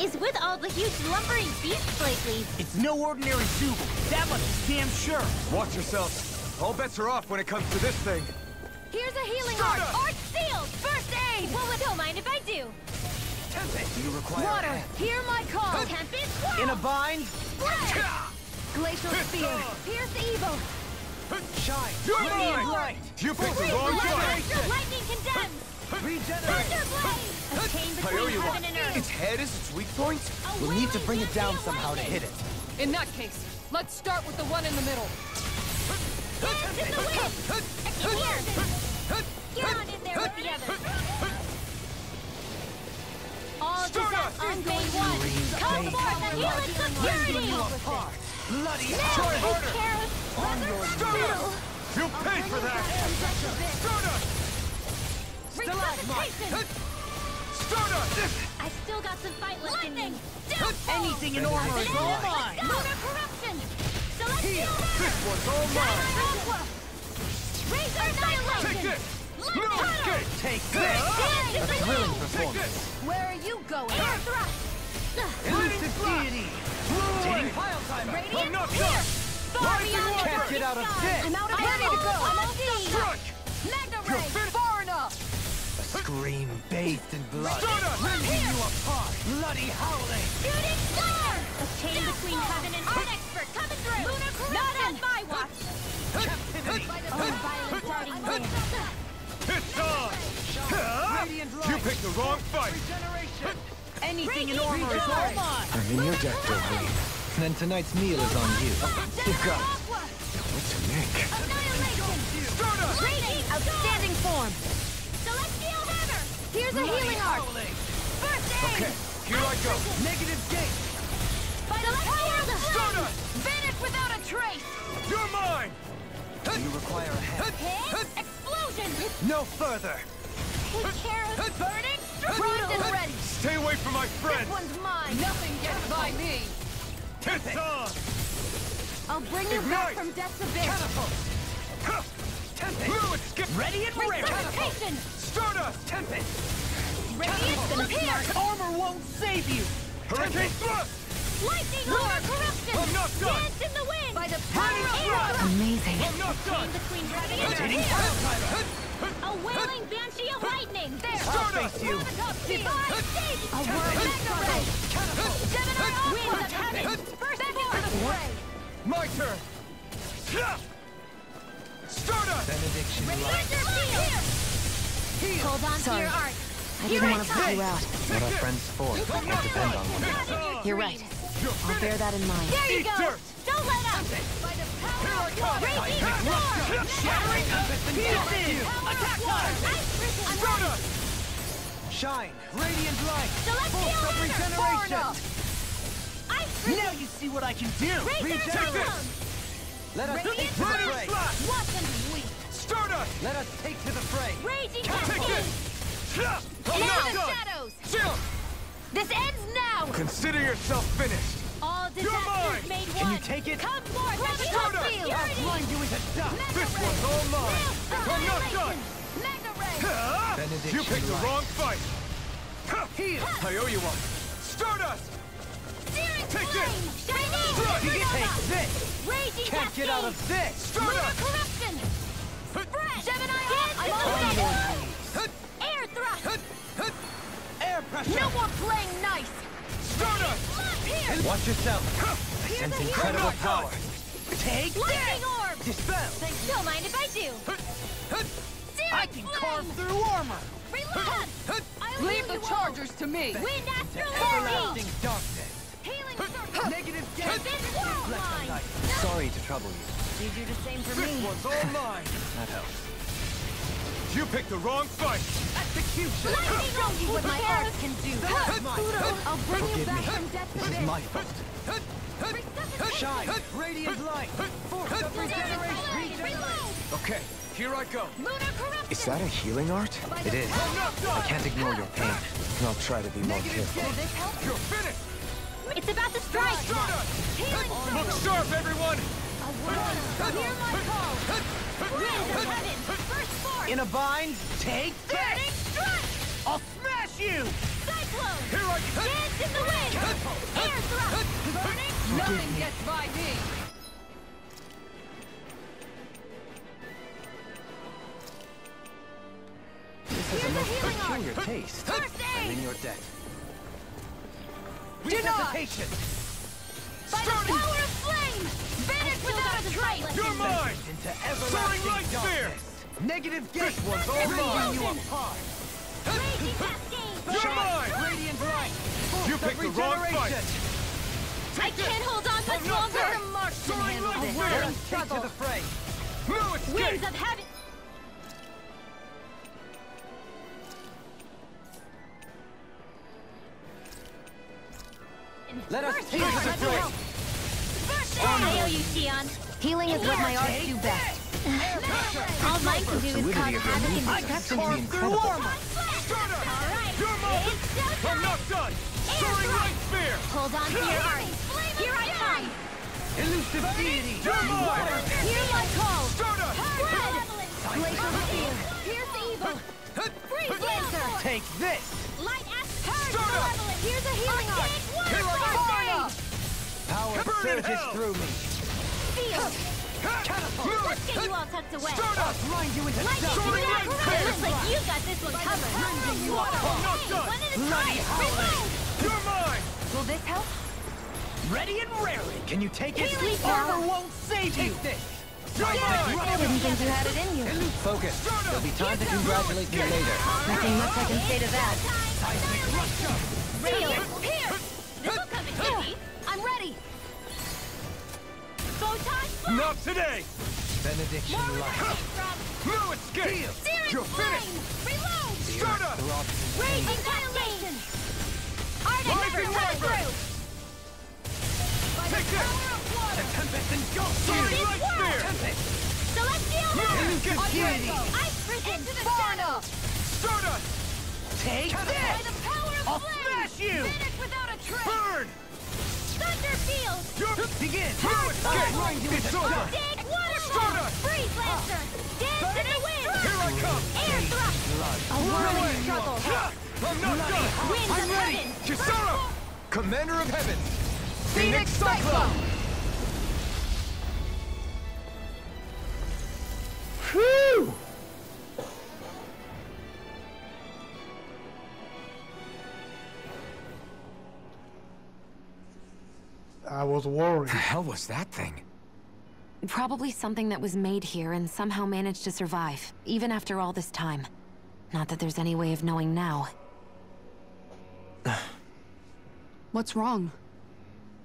is with all the huge lumbering beasts lately? It's no ordinary Zooble. That much is damn sure. Watch yourself. All bets are off when it comes to this thing. Here's a healing art! Art sealed! First aid! Well, don't mind if I do. Tempest, do you require Water, hear my call! Tempest, whoa! in a bind? Spread! Glacial spear, pierce evil! Shine, You're radiant mine! light. You picked the wrong fight! Lightning condemns! Regenerate. Thunderblaze! A chain between heaven and earth! Its head is its weak point? We'll need to bring it down somehow to hit it. In that case, let's start with the one in the middle. Dance in the wind! Here! Get on in there with the others! All disasters made one! Come forth and heal its security! Bloody Try harder! On your knees! You pay for that! Stardust! Resuscitation! Stardust! I still got some fight left in me. Anything in armor is all mine. Lunar corruption! Celestial This one's all mine! Aqua! Razor annihilation! Take it! No Lunar escape! Take Dance this! in A the thrilling wind! Take performance. this! Where are you going? Air thrust! Elusive deity. Taking pile timer. Radiant I'm not pierce! done. Far Rising beyond the water. Can't get out of sky. this. I'm out of I'm ready to go. I'm out of Strike! Magna You're ray! finished! Far enough! A scream bathed in blood. Stardust! Rending you apart. Bloody howling. Shooting star! A chain between heaven and earth expert coming through! Lunar corruption! Not on my watch! Captivity. Oh, violent darting wind! It's on! Radiant light. You picked the wrong fight! Regeneration. Anything in armor is all mine! I'm in your debt, Doreen. Then tonight's meal is on you. You got it. Aqua! What to make? Annihilation! Stardust! Lightning! Outstanding form! Celestial hammer! Here's a Bloody healing art! howling. First aid! Okay, here I go! Negative gate. Celestial Stardust! Vanish without a trace! You're mine! Do you require a hand? Hit! Explosion! No further. Take care of burning! Primed and ready! Stay away from my This friends! one's mine! Nothing gets by me! It's on! I'll bring you back Ignite! from death's abyss! Catapult. Tempest. Fluid skip! Ready and rare. Resuscitation! Stardust! Tempest. Radiant spear! Armor won't save you. Hurricane thrust! Lightning lunar corruption! I'm not done! Dance in the wind! By the Radiant power thrust! of Amazing. I'm not done! between ready and Hitting ready! pile timer. A wailing banshee of lightning! There! I'll face you. Divine stage! A whirling ray! Gemini winds of heaven! First for the fray! My turn! Stardust! Benediction light. Razor field! Hold on to your art! I didn't want to put you out. What are friends for? I'm I not depend done! on one It's another. on! You're right. You're I'll bear finished! that in mind. There you Eat go! dirt! Don't let up! By the power of water! Raging storm! Shattering tempest and pieces. Attack time. Stardust! Shine. Radiant light. Celestial Pulse of hammer. regeneration. Ice Now you see what I can do. Razor Regenerate. Sound! Let us take to the Radiant fray. slash! Watch them weep! Stardust! Let us take to the fray. Raging Take cascade! this! I'm Into not the done! shadows! Chill! This ends now! Consider yourself finished! All You're mine! disasters made Can one! you take it? Come forth and Stardust! field! I'll blind you into dust. This one's all mine! I'm not done! Mega ray! Benediction You picked the light. wrong fight! Heal. I owe you one! Stardust! Searing Take flame! Shining! Strike! You can take this. Raging Can't get out of this. Lunar Stardust! corruption! Spread! Gemini dance in the On wind! your knees. Air thrust! Air pressure. No more playing nice! Stardust! Here! Watch yourself. I sense incredible power. Take Lightning this. orb! Dispel. Don't mind if I do! I can carve through armor. Reload! Leave the chargers to me! Wind astral Everlasting darkness. Healing circle! Negative gate. This world Reflection line! light. Sorry to trouble you. You do the same for This me. one's all mine! That helps. You picked the wrong fight! Execution. Lightning show you what my art can do! That's mine. I'll bring you Forgive back me. from death's This is abyss. my fault. Shine. Radiant light. Force of regeneration. Reload! Okay, here I go! Lunar corruption! Is that a healing art? It is. I'm not I done! can't ignore your pain. I'll try to be more Negative careful. Will this help? You're finished! It's about to strike! Stardust! Healing Look circle! sharp, everyone! A whirling hear my call! Wind of heaven! First force! In a bind. Take Burning this. strike! I'll smash you. Cyclone! Here I come! Dance in the wind! Air thrust! Burning! Nothing gets by me. This Here's is a a most healing arm. peculiar taste. First I'm in aid! your debt. Resuscitation! By the power of flame! Vanish without a trace! You're mine! Into Soaring light everlasting sphere! darkness. Negative gate one's all Explosion! mine. You apart. Raging cascade! You're mine! Radiant light. You picked the wrong fight! I can't hold on much not longer! dead. Soaring light A sphere! whirling Take to struggle! the fray. No escape! Winds of heaven! Let us First take aid! to the fray. First aid! I owe you, Xion. Healing is what my arts do best. All mine can do is cause Fluidity of your havoc and movement destruction. seems incredible. Stardust! Alright, You're mine! it's showtime! I'm not done! Soaring light sphere! Hold on to your arms. Here I come! Elusive deity. You're mine! Hear my call! Stardust! Spread! Glacial spear! Pierce evil! Freeze lancer! Take this. Light ash! Purge Stardust! malevolence! Here's a healing arm! Here I Waterfall! Power Burn in surges hell. through me. Feel! Catapult! Let's get you all tucked away! Stardust! Grind you into Lightning! dust. Soaring light sphere! Looks like you got this one covered! I'm not done! One at a Bloody time! howling. Reload! You're mine! Will this help? Ready and raring. Can you take it? Healing Armor power. won't save you. This. You're mine! I didn't think you had it in you. Focus. There'll be time to congratulate me later. Nothing much I can say to that. Feel! Pierce! This'll come in handy! I'm ready! Photon blast! Not today! Benediction More light. escape from No escape! Searing You're finished! flame! Reload! Stardust! Rage annihilation! Arda never Rising cut Wyvern! through! By the Take this! power of water! Tempest engulfs Soaring This light works! sphere! Celestial No Lord! escape! On your go! Ice resist into the shadow! Stardust! Take By this. the power of I'll flame! smash you! Vanish without a trace! Burn! Thunder field! Begin. No escape! Grind you into It's over! dust. Dig waterfall! Stardust! Freeze lancer! Dance in the wind! Here I come! Air thrust! A whirling struggle! I'm not done! Winds I'm of ready! heaven! Kisara! Commander of Heaven! Phoenix Cyclone! Whew! I was worried. The hell was that thing? Probably something that was made here and somehow managed to survive, even after all this time. Not that there's any way of knowing now. What's wrong?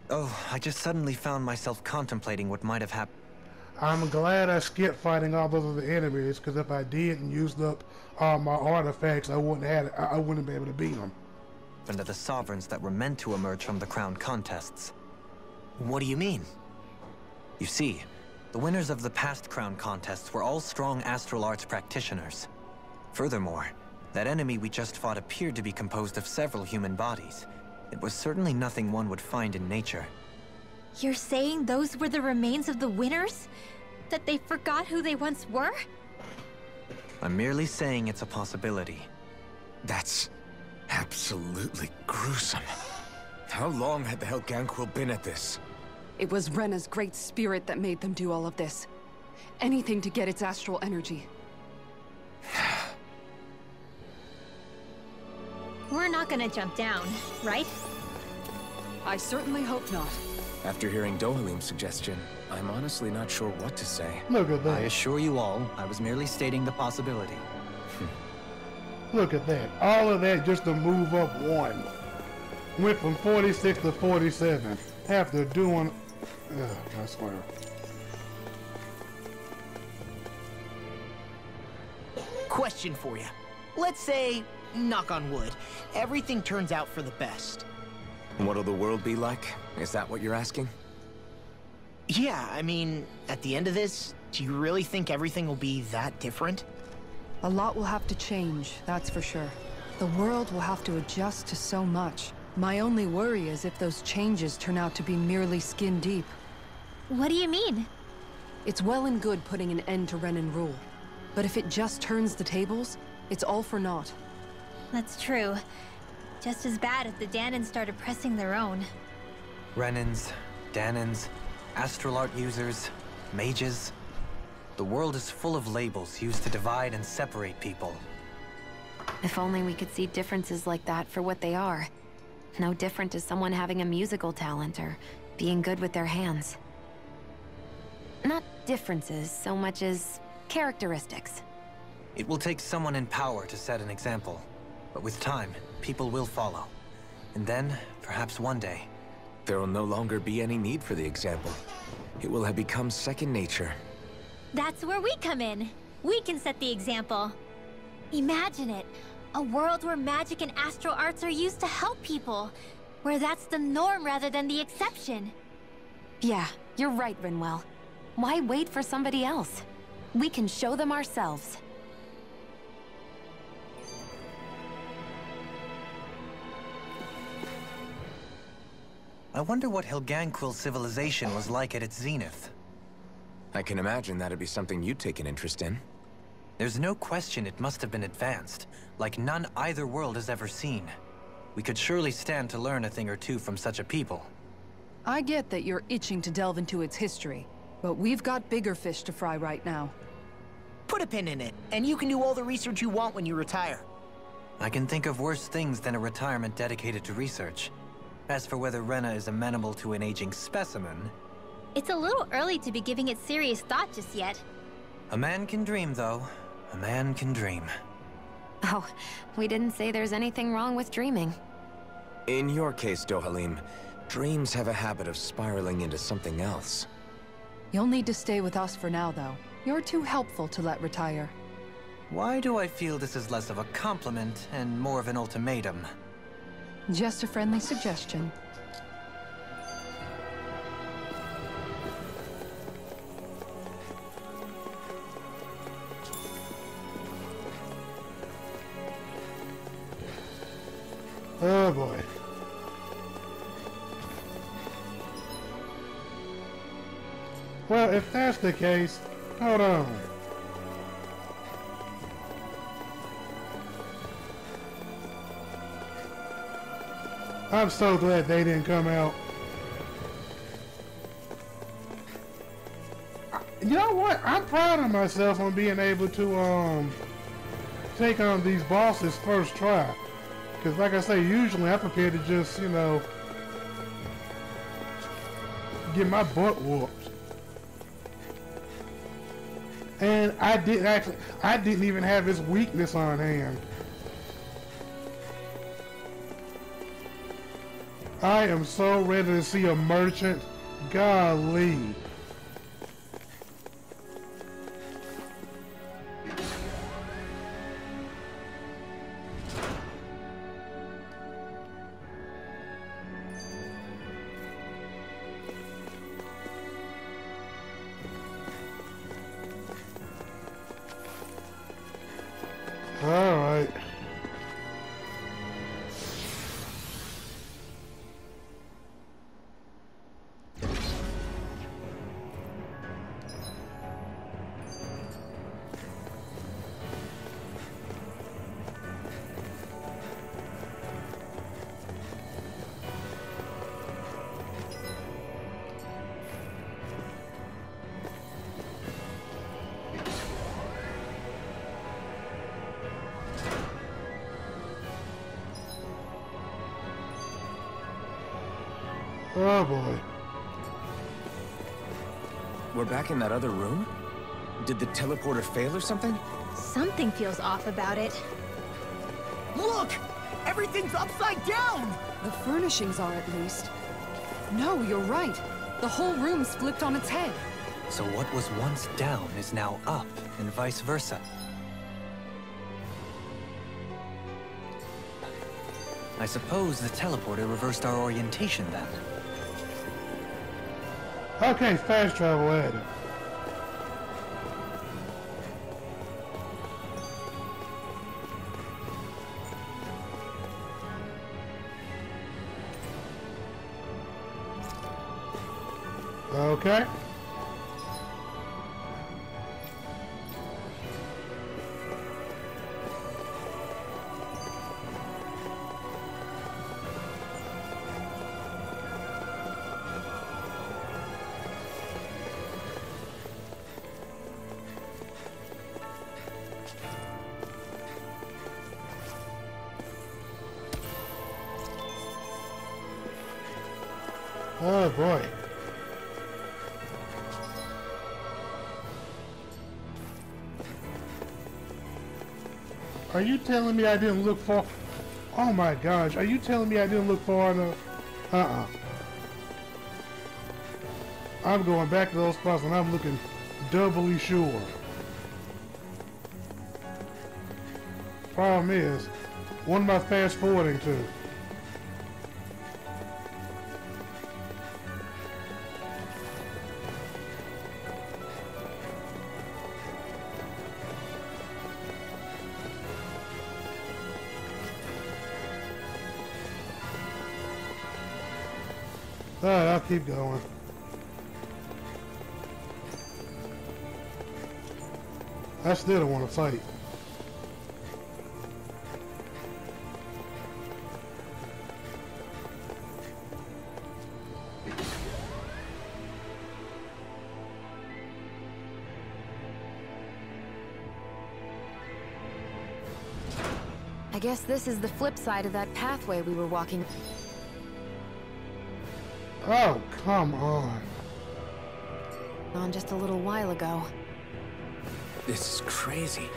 Oh, I just suddenly found myself contemplating what might have happened. I'm glad I skipped fighting all those other enemies, because if I did and used up all my artifacts, I wouldn't be able to beat them. To the sovereigns that were meant to emerge from the crown contests. What do you mean? You see, the winners of the past crown contests were all strong astral arts practitioners. Furthermore, that enemy we just fought appeared to be composed of several human bodies. It was certainly nothing one would find in nature. You're saying those were the remains of the winners? That they forgot who they once were? I'm merely saying it's a possibility. That's absolutely gruesome. How long had the Helganquil been at this? It was Rena's great spirit that made them do all of this. Anything to get its astral energy. We're not gonna jump down, right? I certainly hope not. After hearing Dohalim's suggestion, I'm honestly not sure what to say. Look at I that. assure you all, I was merely stating the possibility. Look at that. All of that just to move up one. Went from 46 to 47. After doing... Ugh, I swear. Question for you. Let's say, knock on wood, everything turns out for the best. What'll the world be like? Is that what you're asking? Yeah, I mean, at the end of this, do you really think everything will be that different? A lot will have to change, that's for sure. The world will have to adjust to so much. My only worry is if those changes turn out to be merely skin deep. What do you mean? It's well and good putting an end to Renan rule. But if it just turns the tables, it's all for naught. That's true. Just as bad if the Danans started pressing their own. Renans, Danans, astral art users, mages. The world is full of labels used to divide and separate people. If only we could see differences like that for what they are. No different to someone having a musical talent or being good with their hands. Not differences so much as characteristics. It will take someone in power to set an example. But with time, people will follow. And then, perhaps one day... There will no longer be any need for the example. It will have become second nature. That's where we come in. We can set the example. Imagine it. A world where magic and astral arts are used to help people. Where that's the norm rather than the exception. Yeah, you're right, Rinwell. Why wait for somebody else? We can show them ourselves. I wonder what Helganquil civilization was like at its zenith. I can imagine that'd be something you'd take an interest in. There's no question it must have been advanced, like none either world has ever seen. We could surely stand to learn a thing or two from such a people. I get that you're itching to delve into its history, but we've got bigger fish to fry right now. Put a pin in it, and you can do all the research you want when you retire. I can think of worse things than a retirement dedicated to research. As for whether Rena is amenable to an aging specimen... It's a little early to be giving it serious thought just yet. A man can dream, though. A man can dream. Oh, we didn't say there's anything wrong with dreaming. In your case, Dohalim, dreams have a habit of spiraling into something else. You'll need to stay with us for now, though. You're too helpful to let retire. Why do I feel this is less of a compliment and more of an ultimatum? Just a friendly suggestion. Oh boy. Well, if that's the case, hold on. I'm so glad they didn't come out. You know what? I'm proud of myself on being able to take on these bosses first try. Because like I say, usually I'm prepared to just, you know, get my butt whooped. And I didn't even have his weakness on hand. I am so ready to see a merchant. Golly. All right. Oh boy. We're back in that other room? Did the teleporter fail or something? Something feels off about it. Look! Everything's upside down! The furnishings are, at least. No, you're right. The whole room's flipped on its head. So what was once down is now up, and vice versa. I suppose the teleporter reversed our orientation then. Okay, fast travel added. Okay. Oh boy. Are you telling me I didn't look far? Oh my gosh, are you telling me I didn't look far enough? I'm going back to those spots and I'm looking doubly sure. Problem is, what am I fast forwarding to? Alright, I'll keep going. I still don't want to fight. I guess this is the flip side of that pathway we were walking. Oh, come on. On just a little while ago. This is crazy.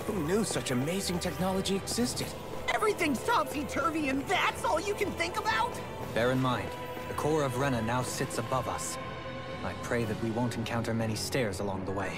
Who knew such amazing technology existed? Everything's topsy-turvy and that's all you can think about? Bear in mind, the core of Rena now sits above us. I pray that we won't encounter many stairs along the way.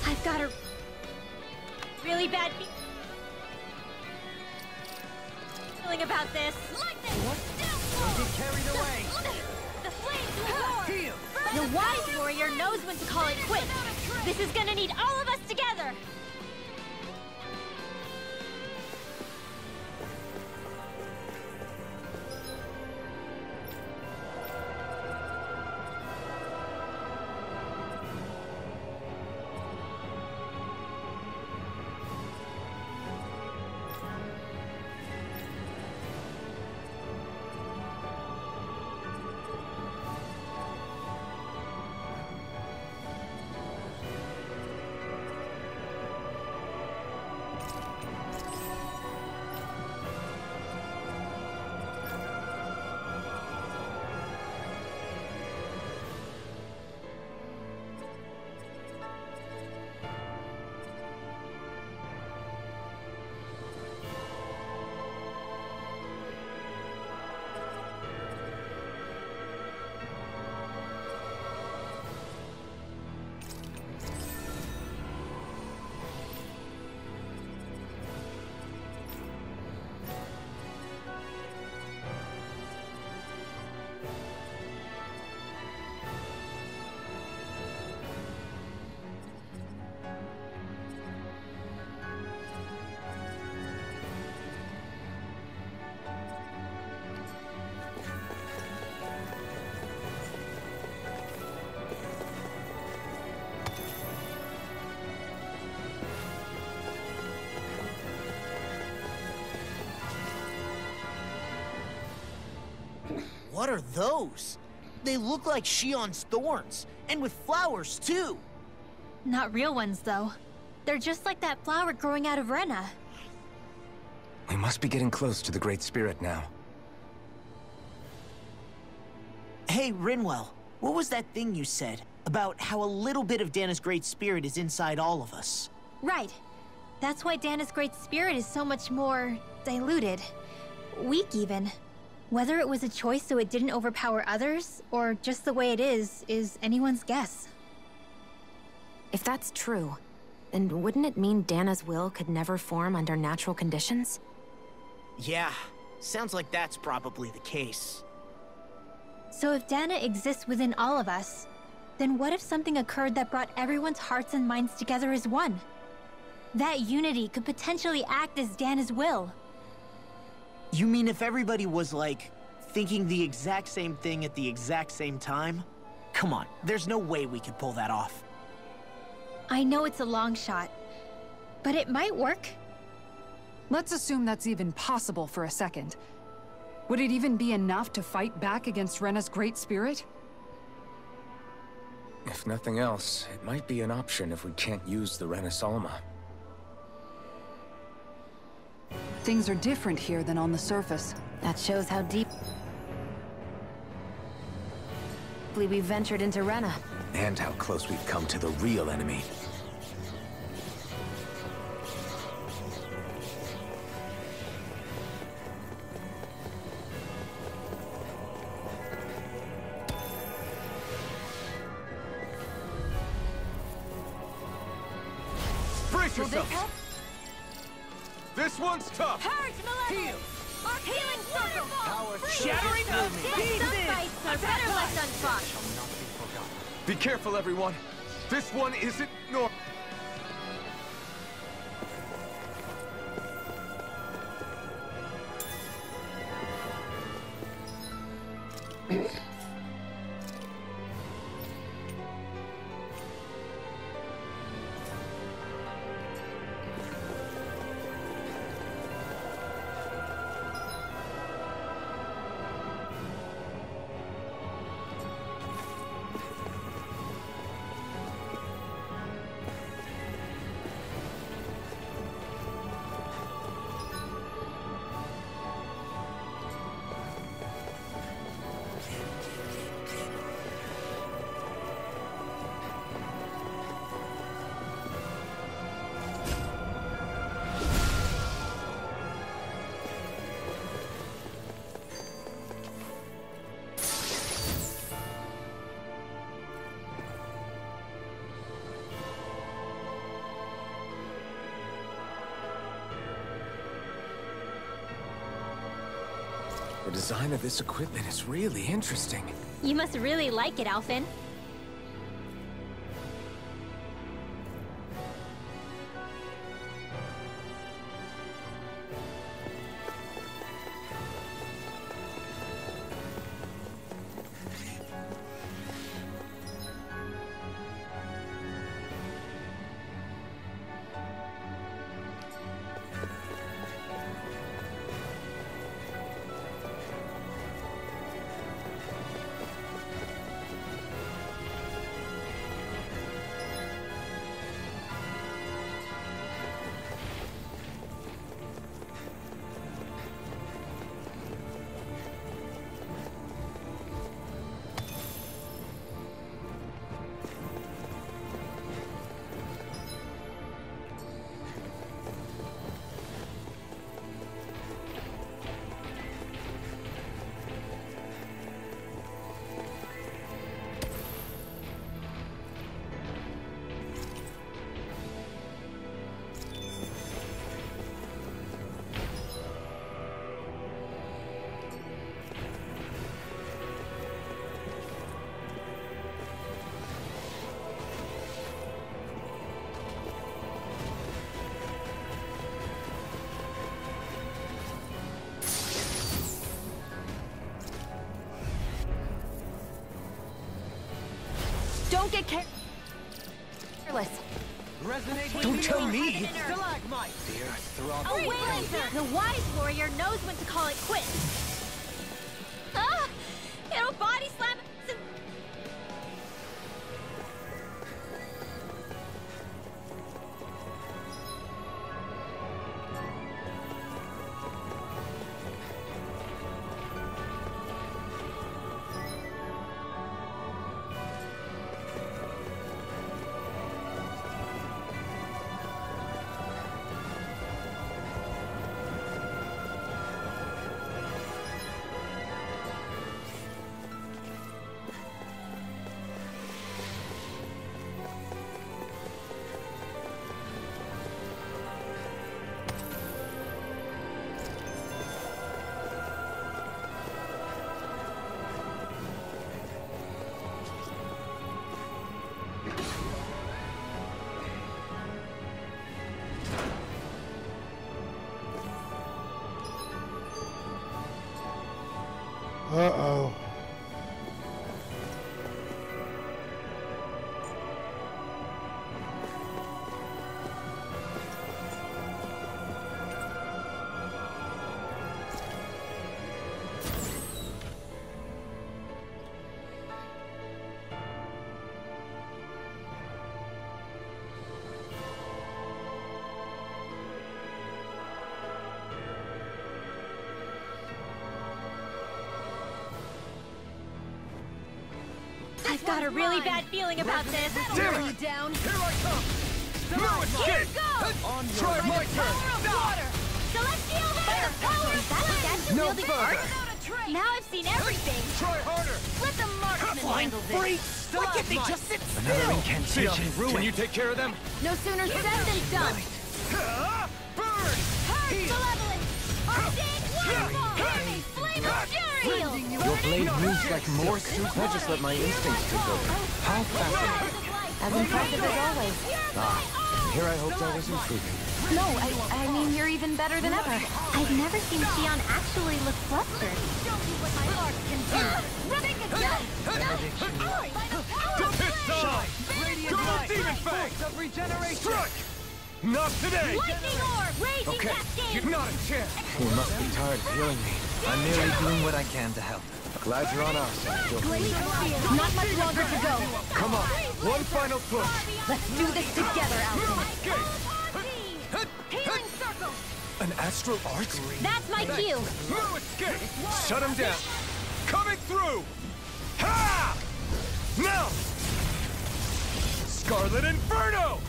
I've got a really bad feeling about this. Lightning! Don't get carried away. The flames will roar! The wise warrior knows when to call it quits. This is gonna need all of us together. What are those? They look like Shion's thorns, and with flowers too. Not real ones, though. They're just like that flower growing out of Rena. We must be getting close to the Great Spirit now. Hey, Rinwell, what was that thing you said about how a little bit of Dana's Great Spirit is inside all of us? Right. That's why Dana's Great Spirit is so much more diluted. Weak, even. Whether it was a choice so it didn't overpower others, or just the way it is anyone's guess. If that's true, then wouldn't it mean Dana's will could never form under natural conditions? Yeah, sounds like that's probably the case. So if Dana exists within all of us, then what if something occurred that brought everyone's hearts and minds together as one? That unity could potentially act as Dana's will. You mean if everybody was, like, thinking the exact same thing at the exact same time? Come on, there's no way we could pull that off. I know it's a long shot, but it might work. Let's assume that's even possible for a second. Would it even be enough to fight back against Rena's great spirit? If nothing else, it might be an option if we can't use the Renis Alma. Things are different here than on the surface. That shows how deeply we ventured into Rena. And how close we've come to the real enemy. Brace yourself! This one's tough! Purge, Malevolence! Our healing circle! Shattering of Some pieces! fights are better left unfought. Be careful, everyone! This one isn't normal. The design of this equipment is really interesting. You must really like it, Alphen. Don't get careless. Don't tell me! Stalagmite! A Waylaser! The wise warrior knows when to call it quits. Ah! It'll body slam... Uh-oh. I've got a really bad feeling about this. Damn You it! down. Here I come! No Here escape! goes! On Try my turn! Water! Celestial air! Power of flame! No Wielding further. fire. Now I've seen everything. Try harder! Let the marksman handle this. Why can't they just sit Another still? incantation. Can you take care of them? No sooner said than done. Burn! Purge malevolence! Arcane waterfall! Enemy flame of fury! Your blade moves like Morse. I just let my instincts take over. How fascinating. As impressive as always. Here I hoped I was improving. No, I mean, you're even better than ever. I've never seen Xion actually look flustered. Show me what my art can do. Take it down! Shine! Double demon fang! Of regeneration! Strike! Not today! Lightning orb! Raging Okay, cascade! you're not a chance! You must be tired of healing me. I'm merely doing what I can to help. Glad you're on our side, Gil. Not much longer to go. Come on, one final push! Let's do this together, Alton. Escape! Healing circle! An astral art? That's my cue. No escape! Shut him down! Coming through! Ha! Now! Scarlet Inferno!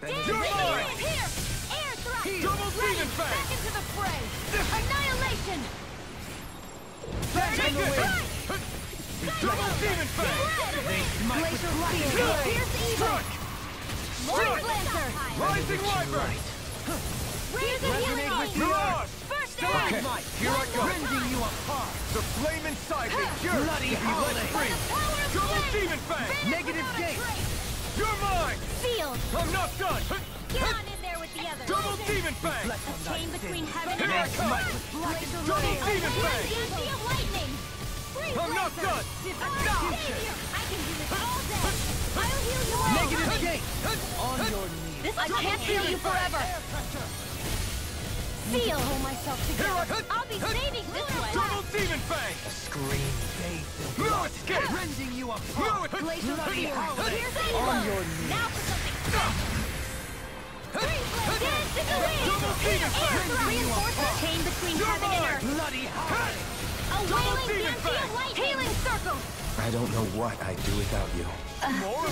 You're mine! Here! Air thrust! Double demon Back fang! into the fray! Annihilation! Take it! Double demon fang! Glacial fire! Pierce evil! Strike! Lancer! Rising wyvern! Here's a healing orb! Mirage! First Okay, aid! here I go! Rending you apart! The flame inside me yearns to be let free! Double demon fang! Negative gate! You're mine! Sealed! I'm not done! Get on in there with the others! Double demon fang! A chain between heaven and Here I earth! come! Double demon fang! Sea of lightning! I'm not done! Savior! I can do this all day! I'll heal you all! Negative gate! On your knees! This I can't heal you forever! Seal! Pull myself together! I'll be saving this one! Double demon fang! Scream. No escape! Rending you No apart! Glacial fear! Here's the On evil! your knees! Now for something! Dance in the wind! Double demon fang! Reinforcement chain between heaven and earth! Bloody hell! A wailing demon fancy of light! Healing circle! I don't know what I'd do without you. More?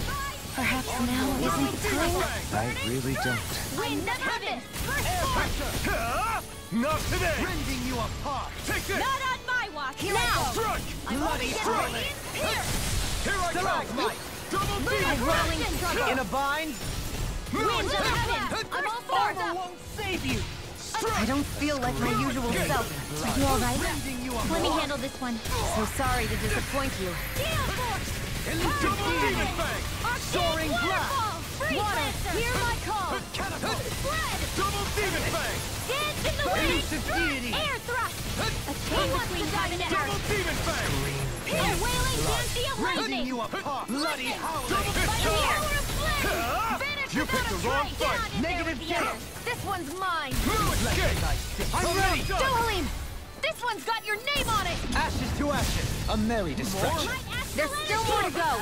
Perhaps now isn't the time. I really don't. Winds of heaven! First force! Not today! Rending you apart! Take this! Not on my watch! Here now! I go. Strike! Bloody Strike! Here! Here I come! Double demon Rolling fang! struggle! In a bind? Winds of heaven! I'm all for Armor them! won't save you! I don't feel like my usual self. You alright? Rending you apart! Let me handle this one. So sorry to disappoint you. Gale force! Double demon fang! Soaring blast! Water! Hear my call! Catapult! Spread! Double demon fang! Dance in the wind! Elusive deity! Air thrust! A chain between heaven and Double earth! demon fang! A wailing fancy of Rending lightning! you apart! Bloody howling! Double By the fist! power of flame! Vanish You without picked a the wrong trace! fight. Get on in there Negative with the gate. others. This one's mine! No escape! I'm ready! Done. Dohalim! This one's got your name on it! Ashes to ashes! A merry distraction. There's still more to go!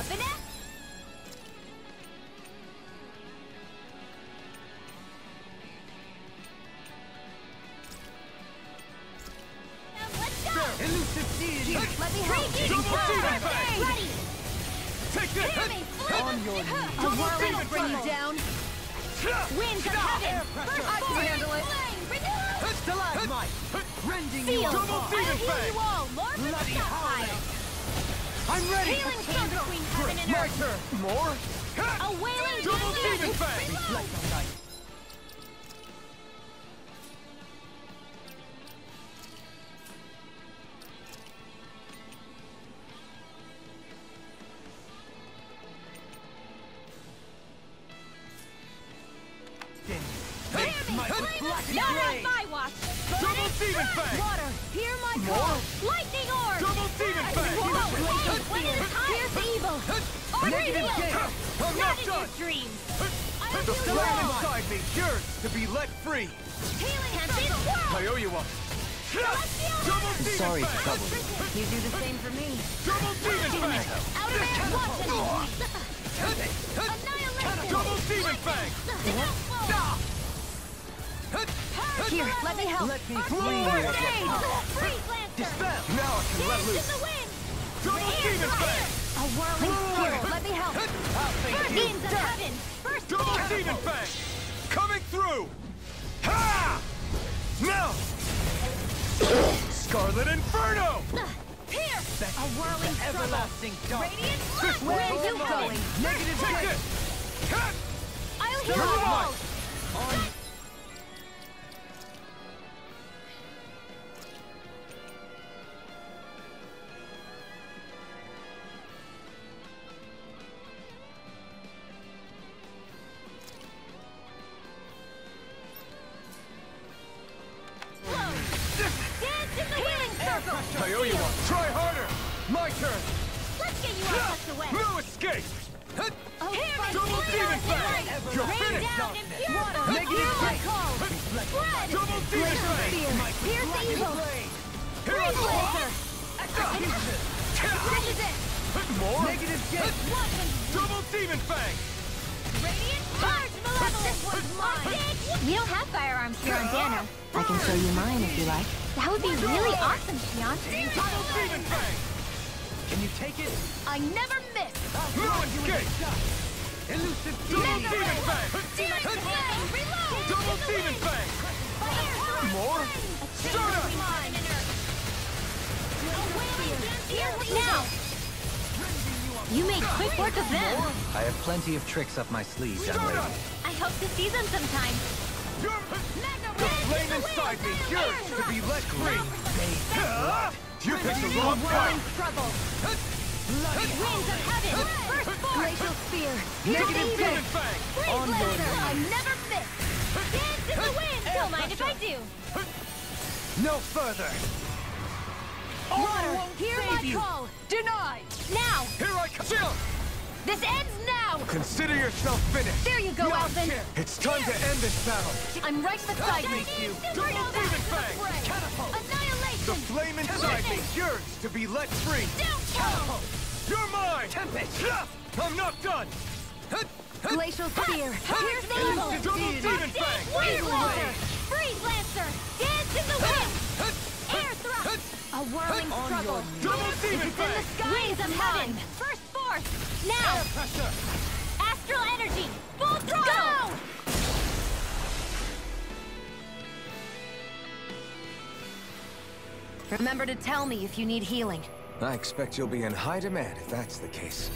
Let's go! Elusive deity! Let me help! Double demon fang! Ready! Take this! Hear me! On your knees! A whirling will bring you down! Winds of heaven! Air pressure! I can handle it! Stalagmite! Rending you Seal! Double apart! demon I'll heal fang! you all! More for the Bloody stockpile! I'm ready! Healing chain between heaven and My earth! turn! More? A wailing Double fancy demon of fang! Reflect on night! Not on my watch! Double demon fang! Water! Hear my call! Lightning orb! Double demon fang! When it is time! Here's evil! Negative gate! I'm not Not in done! your dreams! The flame inside me yearns to be let free! Healing circle! I owe you one! Double demon Sorry to fang! trouble you. You do the same for me. Double demon fang! Outer air watch! Annihilation! Double demon fang! Here, let me help. Let me Blow free away! you. Freeze Lancer! Dispel! Now I can let Dance in loose! the wind! Double demon fang! A whirling here, let me help. I'll thank you! Beams of heaven! First Double force! demon fang! Coming through! Ha! Now! Scarlet Inferno! Here! A whirling Everlasting dark. Radiant This Flame! Where will are you go going? Negative take this! Cut! I'll heal Never you all! mind. Dance in the healing circle! I owe you one! Try harder! My turn! Let's get you all tucked away! No escape! Hut! Double Hear demon me! fang! You're Rain finished! down impure fire! Negative take! Spread! Double demon fang! Here's the evil! Here I go! This is it! More? Negative gate! Double demon fang! Radiant charge malevolence was mine! We don't have firearms here on Dano. I can show you mine if you like. That would be really awesome, Shion. Double demon fang! Can you take it? I never miss! No escape! Elusive Double demon fang! Reload! Double demon fang! More? Start up! Now! You made quick work of them! I have plenty of tricks up my sleeve, young lady. I hope to see them sometime. The flame inside me yearns to be let free! You picked the wrong fight! Trouble! Winds of heaven! First force! Glacial spear. Negative demon fang! Freeze Lancer! I never miss! Dance in the wind! Don't mind if I do! No further! Water! Hear my call! Denied! Now! Here I come! Chill! This ends now! Consider yourself finished! There you go, Not Elfin! yet. It's time to end this battle! I'm right beside you! Double demon fang! Catapult! The Annihilation! flame inside me yearns to be let free! Down! You're mine! Tempest! I'm not done! Glacial spear. Here's the evil! Double demon fang! Freeze Lancer! Freeze Lancer! Dance in the wind! Air thrust! A whirling struggle. Double demon fang! Wings of heaven! First force! Now! Pressure! Astral energy! Full throttle! Go! Remember to tell me if you need healing. I expect you'll be in high demand if that's the case.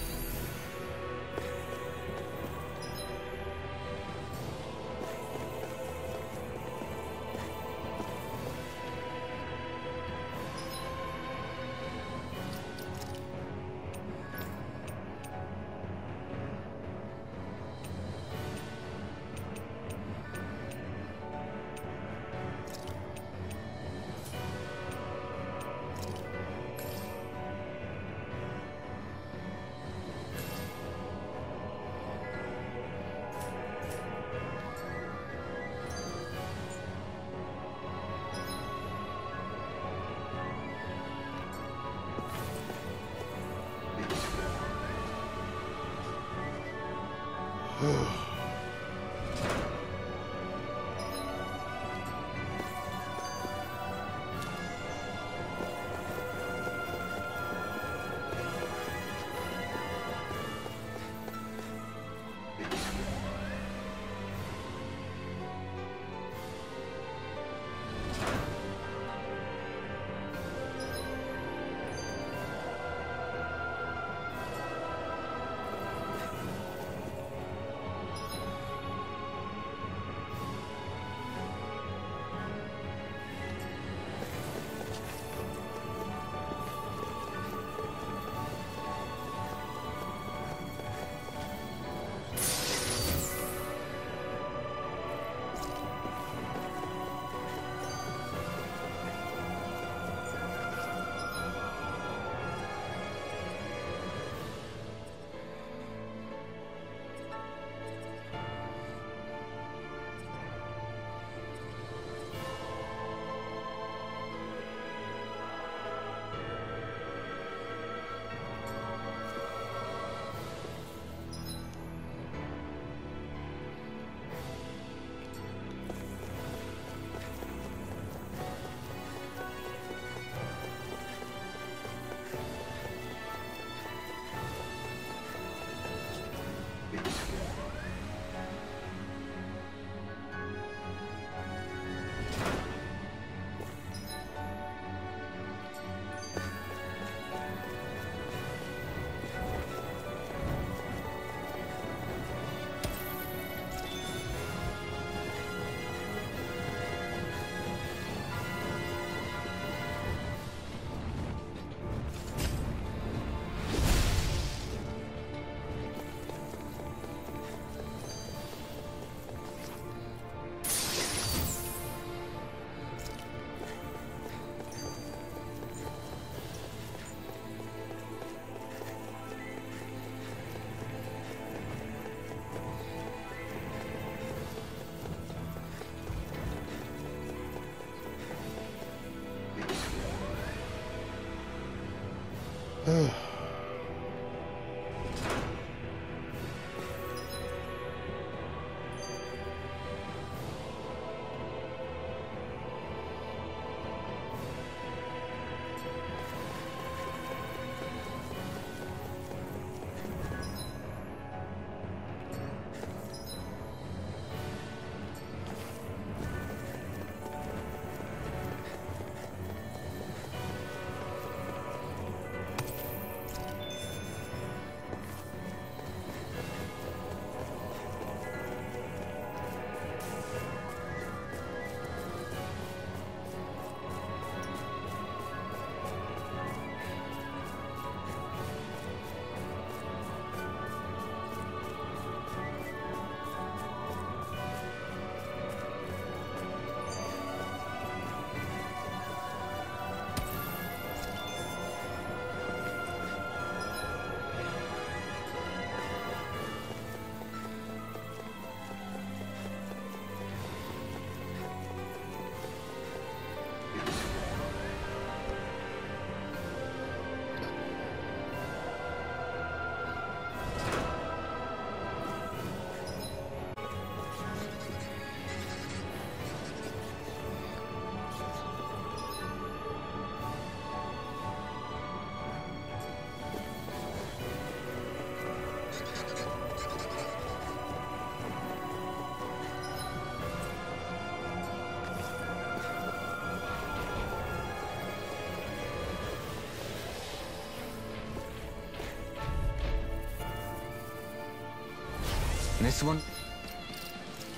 This one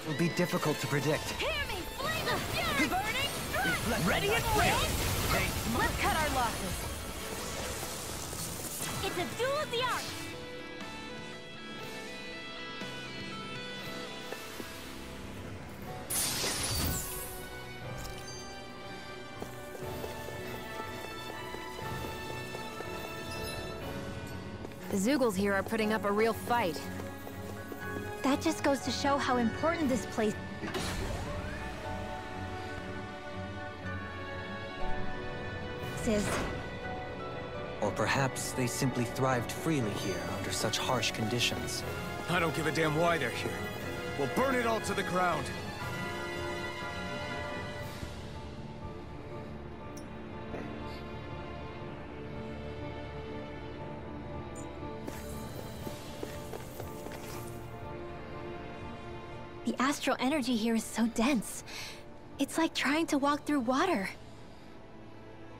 will be difficult to predict. Hear me, flame of fury! Burning strike! Ready and ready! Let's cut our losses. It's a duel of the arts! The Zeugles here are putting up a real fight. That just goes to show how important this place is. Or perhaps they simply thrived freely here under such harsh conditions. I don't give a damn why they're here. We'll burn it all to the ground. The astral energy here is so dense. It's like trying to walk through water.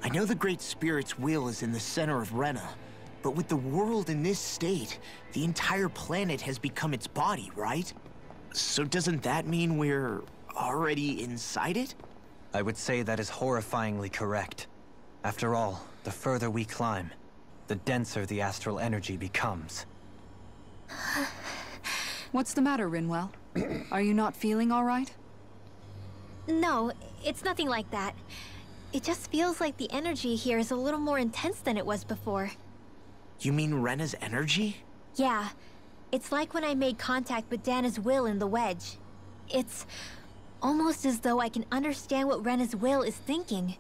I know the Great Spirit's will is in the center of Rena, but with the world in this state, the entire planet has become its body, right? So doesn't that mean we're already inside it? I would say that is horrifyingly correct. After all, the further we climb, the denser the astral energy becomes. What's the matter, Rinwell? Are you not feeling all right? No, it's nothing like that. It just feels like the energy here is a little more intense than it was before. You mean Rena's energy? Yeah. It's like when I made contact with Dana's will in the wedge. It's almost as though I can understand what Rena's will is thinking.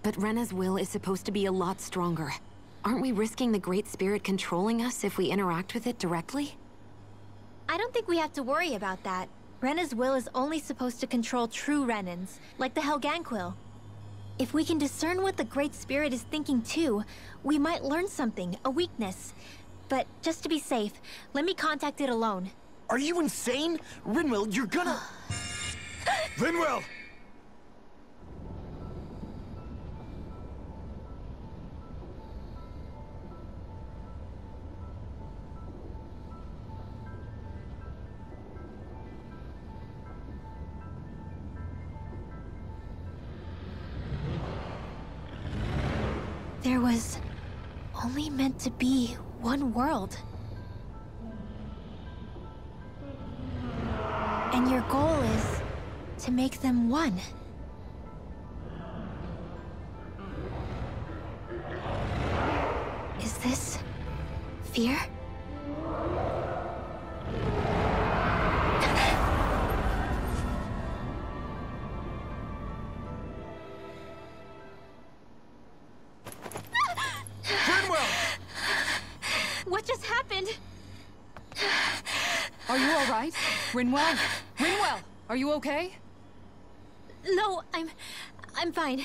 But Rena's will is supposed to be a lot stronger. Aren't we risking the Great Spirit controlling us if we interact with it directly? I don't think we have to worry about that. Rena's will is only supposed to control true Renans, like the Helganquil. If we can discern what the Great Spirit is thinking too, we might learn something, a weakness. but just to be safe, let me contact it alone. Are you insane? Rinwell, you're gonna... Rinwell! There was only meant to be one world. And your goal is to make them one. Is this fear? What just happened? Are you all right? Rinwell? Rinwell, are you okay? No, I'm fine.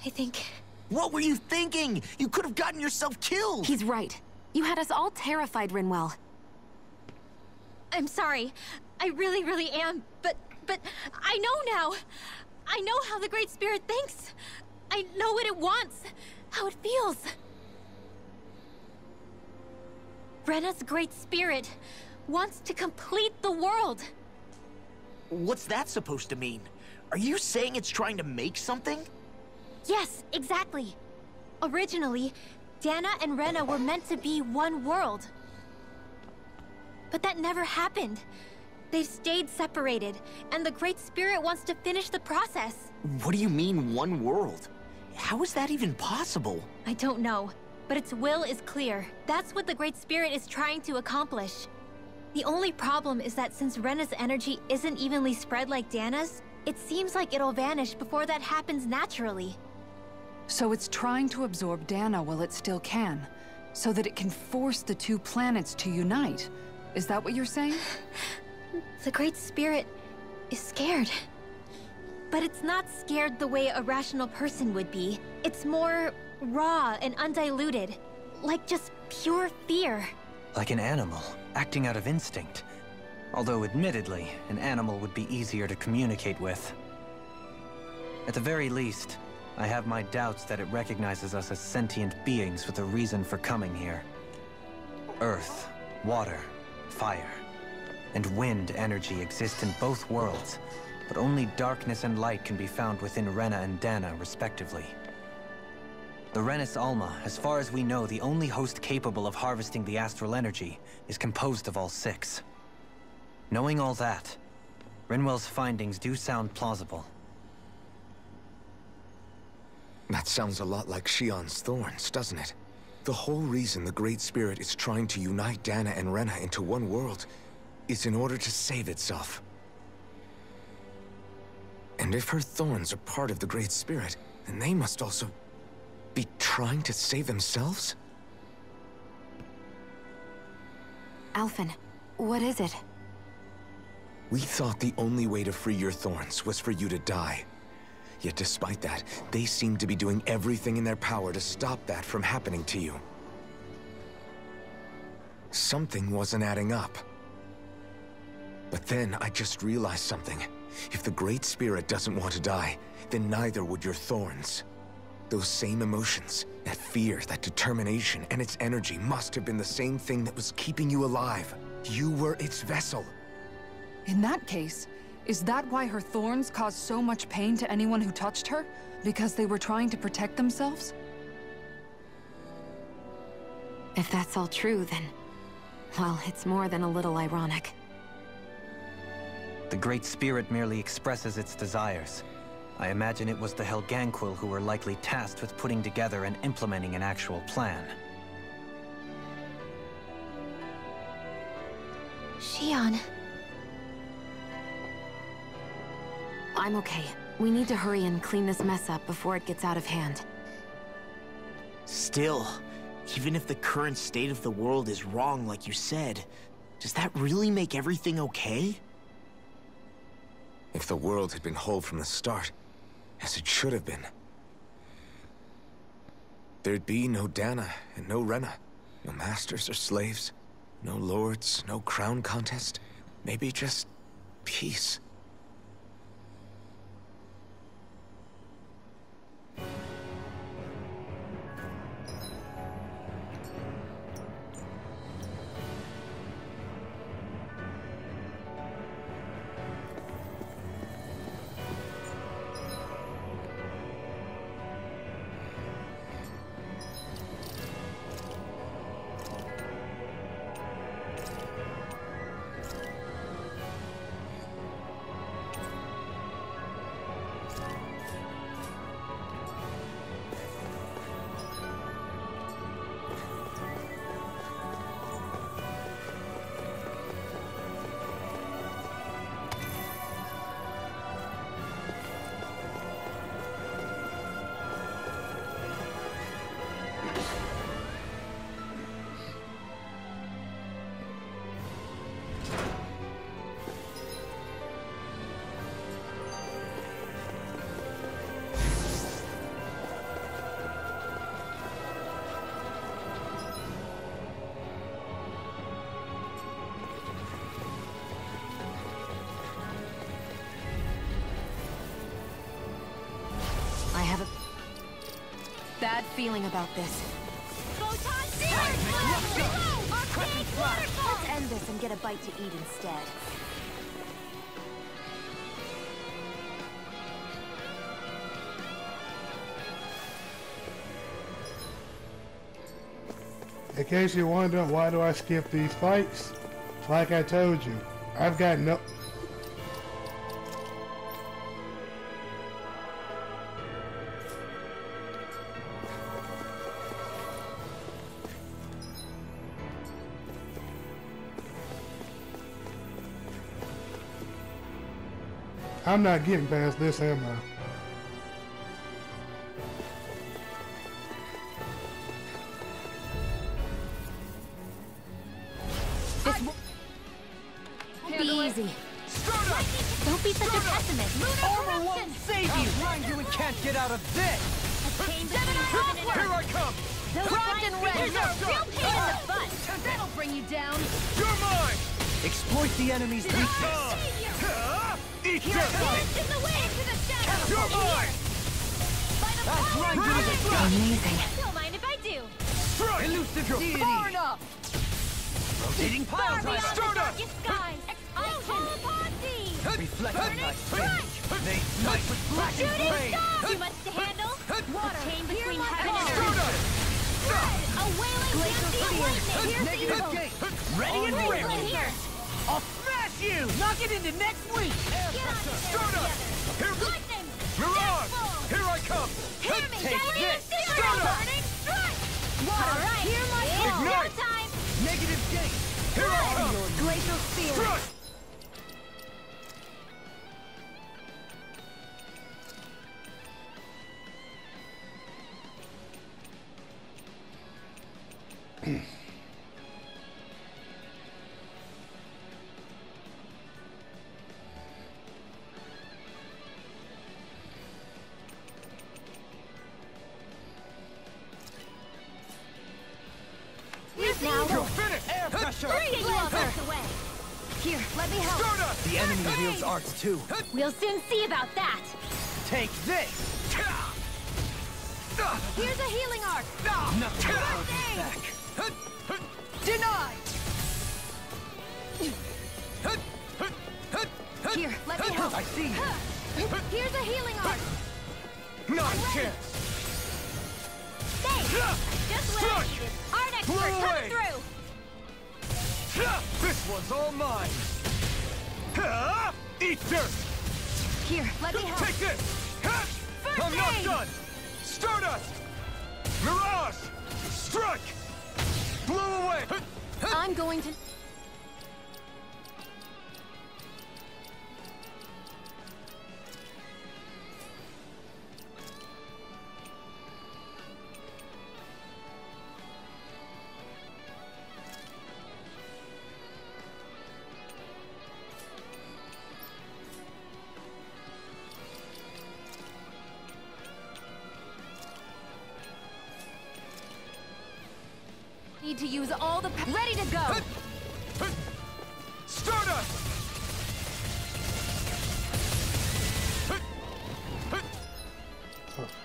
I think. What were you thinking? You could have gotten yourself killed! He's right. You had us all terrified, Rinwell. I'm sorry. I really, really am. But I know now. I know how the Great Spirit thinks. I know what it wants. How it feels. Rena's Great Spirit wants to complete the world. What's that supposed to mean? Are you saying it's trying to make something? Yes, exactly. Originally, Dana and Rena were meant to be one world. But that never happened. They've stayed separated, and the Great Spirit wants to finish the process. What do you mean, one world? How is that even possible? I don't know, but its will is clear. That's what the Great Spirit is trying to accomplish. The only problem is that since Rena's energy isn't evenly spread like Dana's, it seems like it'll vanish before that happens naturally. So it's trying to absorb Dana while it still can, so that it can force the two planets to unite. Is that what you're saying? The Great Spirit is scared. But it's not scared the way a rational person would be. It's more raw and undiluted, like just pure fear. Like an animal, acting out of instinct. Although admittedly, an animal would be easier to communicate with. At the very least, I have my doubts that it recognizes us as sentient beings with a reason for coming here. Earth, water, fire, and wind energy exist in both worlds, but only darkness and light can be found within Rena and Dana, respectively. The Renis Alma, as far as we know, the only host capable of harvesting the astral energy, is composed of all six. Knowing all that, Rinwell's findings do sound plausible. That sounds a lot like Shionne's thorns, doesn't it? The whole reason the Great Spirit is trying to unite Dana and Rena into one world is in order to save itself. And if her thorns are part of the Great Spirit, then they must also be trying to save themselves? Alphen, what is it? We thought the only way to free your thorns was for you to die. Yet despite that, they seem to be doing everything in their power to stop that from happening to you. Something wasn't adding up. But then I just realized something. If the Great Spirit doesn't want to die, then neither would your thorns. Those same emotions, that fear, that determination, and its energy must have been the same thing that was keeping you alive. You were its vessel. In that case, is that why her thorns caused so much pain to anyone who touched her? Because they were trying to protect themselves? If that's all true, then... well, it's more than a little ironic. The Great Spirit merely expresses its desires. I imagine it was the Helganquil who were likely tasked with putting together and implementing an actual plan. Shionne. I'm okay. We need to hurry and clean this mess up before it gets out of hand. Still, even if the current state of the world is wrong like you said, does that really make everything okay? If the world had been whole from the start, as it should have been, there'd be no Dana and no Rena. No masters or slaves. No lords, no crown contest. Maybe just peace. I have a bad feeling about this. Let's end this and get a bite to eat instead. In case you're wondering, why do I skip these fights? Like I told you, I've got no... I'm not getting past this, am I? Be easy. Don't be such a pessimist. Armor won't save you! Grind you and can't get out of this! Here I come! Those blinding reds are a real pain in the butt. That'll bring you down. You're mine! Exploit the enemy's weakness! Eat this! In the way to the shadow. You're mine! I'll grind you with a Amazing. Don't mind if I do. strike! Elusive deity! Far enough. Rotating pile driver! Stardust! Skies. I call upon thee. Reflecting light! They night with black and flame! Too much to handle. Water. Chain between Here heaven and Stardust! earth. A wailing Glacial dance spear. lightning. Negative gate! Ready and Wait, ready! here. I'll smash you! Knock it into next week! Air Get on pressure! there Stardust! together. Here we Lightning. Mirage! Careful. Here I come! Hear me. Take this! Stardust. Burning strike. All right. Hear my Ignite. time. Negative gate! Here I come! Glacial spear. Strike! Now. You're finished! Air pressure! Get you all out the way. Here, let me help. Stardust! The enemy wields arts too. We'll soon see about that. Take this! Here's a healing arc. Nothing will hold me back. Denied. Here, let me help. I see you. Here's a healing arc. Not a chance. Thanks. Just what I needed. Art expert Blow away. coming through. This one's all mine. Eat dirt! Here, let me help. Take this! I'm not aid. done! Stardust! Mirage! Strike! Blow away! I'm going to... Need to use all the ready to go! Stardust!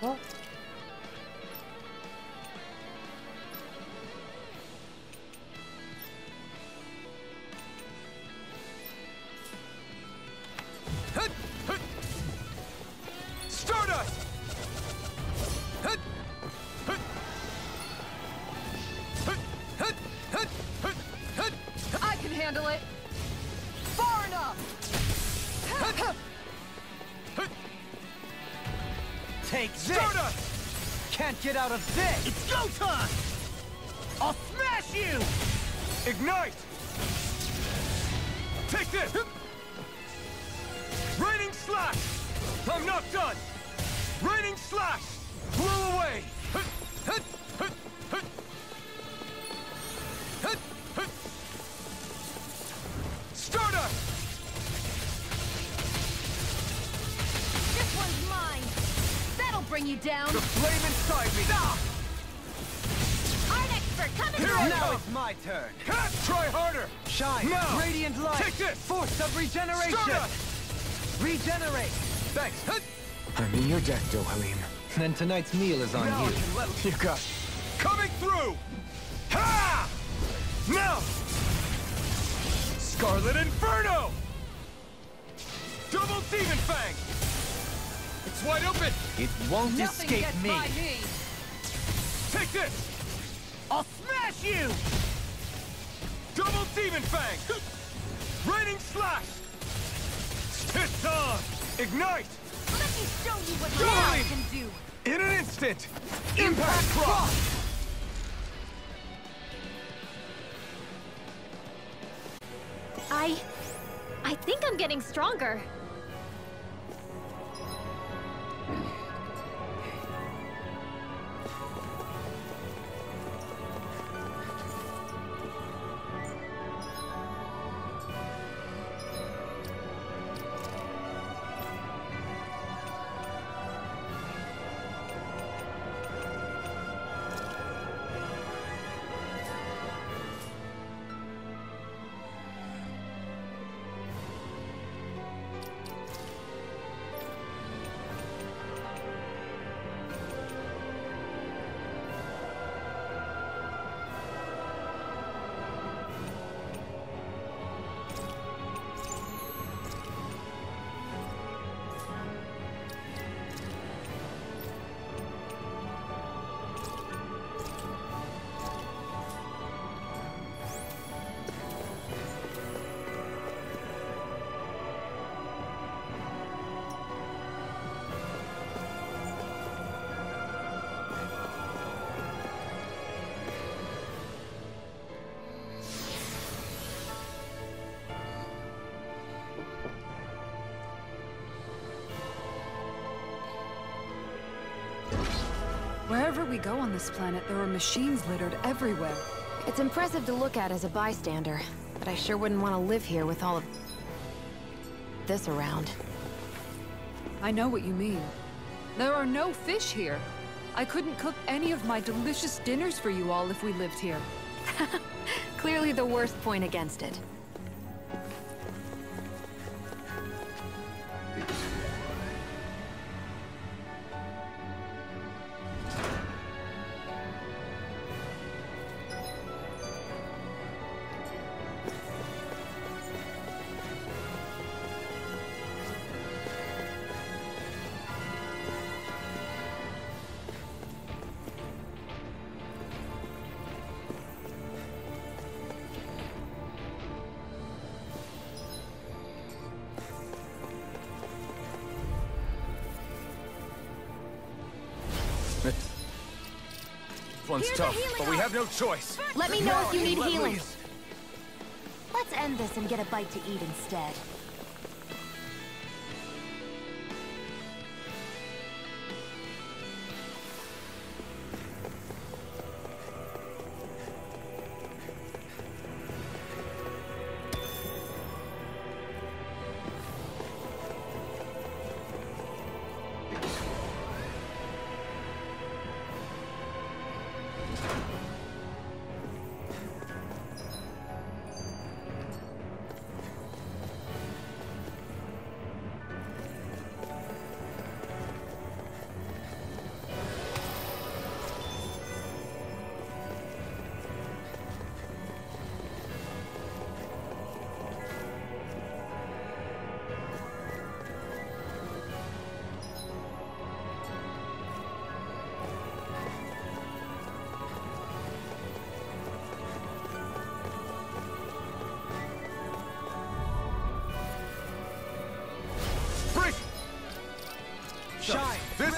Huh? Stardust! I can handle it! Far enough! Take this! Stardust! Can't get out of this! It's go time! I'll smash you! Ignite! Take this! Raining slash! I'm not done! Raining slash! Blow away! Stardust! This one's mine! That'll bring you down! The flame inside me! Stop! Art expert, coming Here through! I Now come! it's my turn! Try harder! Shine! Now! Radiant light! Take this! Force of regeneration! Stardust! Regenerate! Thanks! I'm in your debt, Dohalim. Then tonight's meal is on Now I you. can let you got it. Coming through! Ha! Now! Scarlet Inferno! Double Demon Fang! It's wide open! It won't Nothing escape gets me! by me! Take this! I'll smash you! Double Demon Fang! Raining Slash! It's on! Ignite! Let me show you what Go! my arm can do! In an instant! Impact Cross! I think I'm getting stronger. Wherever we go on this planet, there are machines littered everywhere. It's impressive to look at as a bystander, but I sure wouldn't want to live here with all of this around. I know what you mean. There are no fish here. I couldn't cook any of my delicious dinners for you all if we lived here. Clearly the worst point against it. This one's Here's a tough, healing but we arm. have no choice. Let me know Now if you I can need let healing. loose. Let's end this and get a bite to eat instead.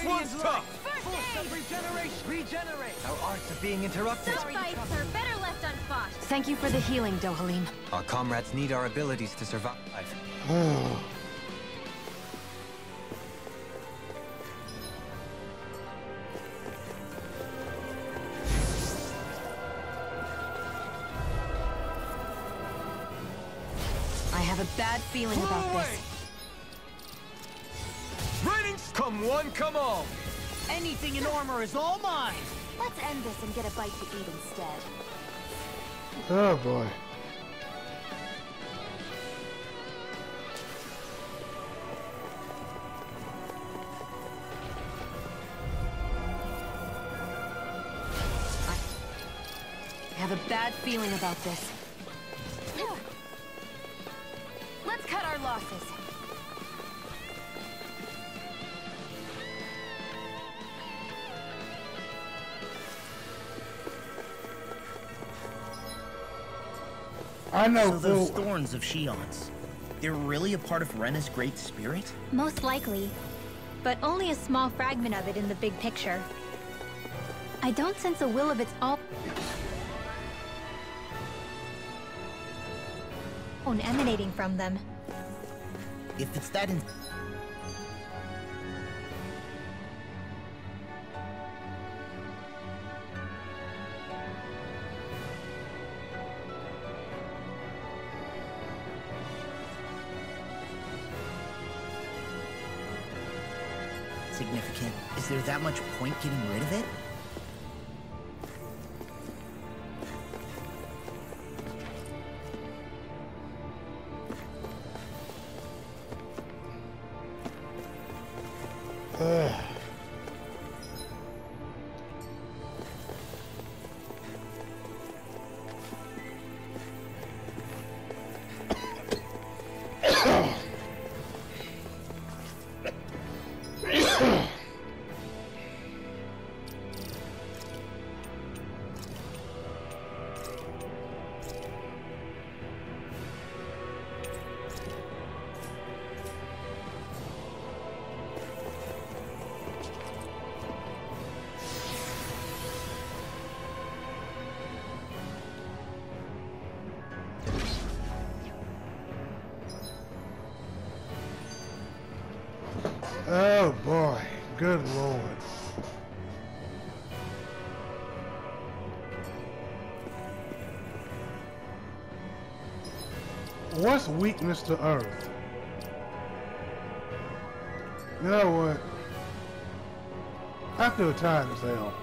one's tough! First aid! Regenerate! Our arts are being interrupted. Some fights are better left unfought. Thank you for the healing, Dohalim. Our comrades need our abilities to survive. I have a bad feeling about this. Raining, come one, come all! Anything in armor is all mine! Let's end this and get a bite to eat instead. Oh boy. I have a bad feeling about this. Let's cut our losses. I know. So those thorns of Shion's, they're really a part of Rena's Great Spirit? Most likely. But only a small fragment of it in the big picture. I don't sense a will of its own emanating from them. If it's that significant, is there that much point getting rid of it? Oh boy, good lord. What's weakness to Earth? You know what? I feel tired as hell.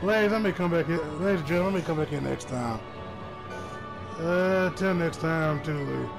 Ladies, let me come back here. Ladies and gentlemen, let me come back here next time. Till next time, Toodaloo.